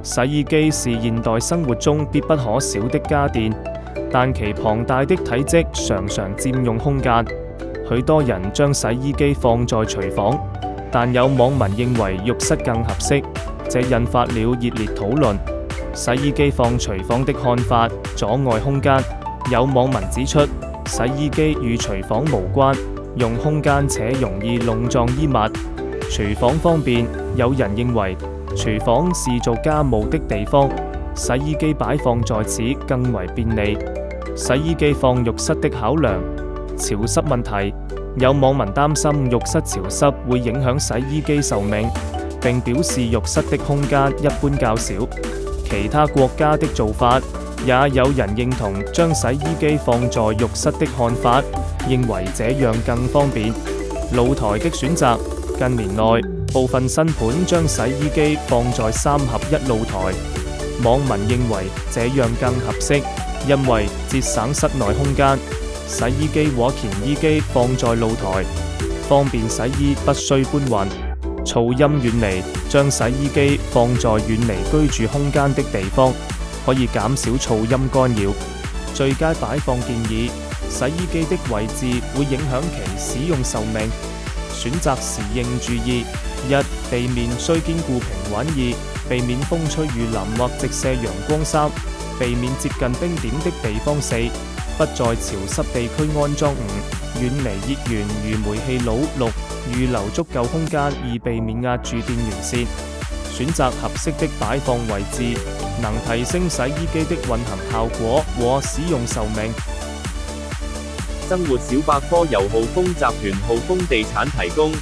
洗衣機是現代生活中必不可少的家電，但其龐大的體積常常佔用空間。許多人將洗衣機放在廚房，但有網民認為浴室更合適，這引發了熱烈討論。洗衣機放廚房的看法阻礙空間。有網民指出，洗衣機與廚房無關，用空間且容易弄髒衣物。廚房方面，有人認為廚房是做家務的地方，洗衣機擺放在此更為便利。洗衣機放浴室的考量，潮濕問題，有網民擔心浴室潮濕會影響洗衣機壽命，並表示浴室的空間一般較少。其他國家的做法，也有人認同將洗衣機放在浴室的看法，認為這樣更方便。露台的選擇，近年內部分新盤將洗衣機放在3合1露台，網民認為這樣更合適，因為節省室內空間。洗衣機和乾衣機放在露台，方便洗衣，不需搬運。噪音遠離，將洗衣機放在遠離居住空間的地方，可以減少噪音干擾。最佳擺放建議，洗衣機的位置會影響其使用壽命。選擇時應注意： 1. 地面需兼顧平穩； 2. 避免風吹雨淋或直射陽光； 3. 避免接近冰點的地方； 4. 不在潮濕地區安裝； 5. 遠離熱源如煤氣爐； 6. 預留足夠空間以避免壓住電源線。選擇合適的擺放位置，能提升洗衣機的運行效果和使用壽命。生活小百科由浩豐集團浩豐地產提供。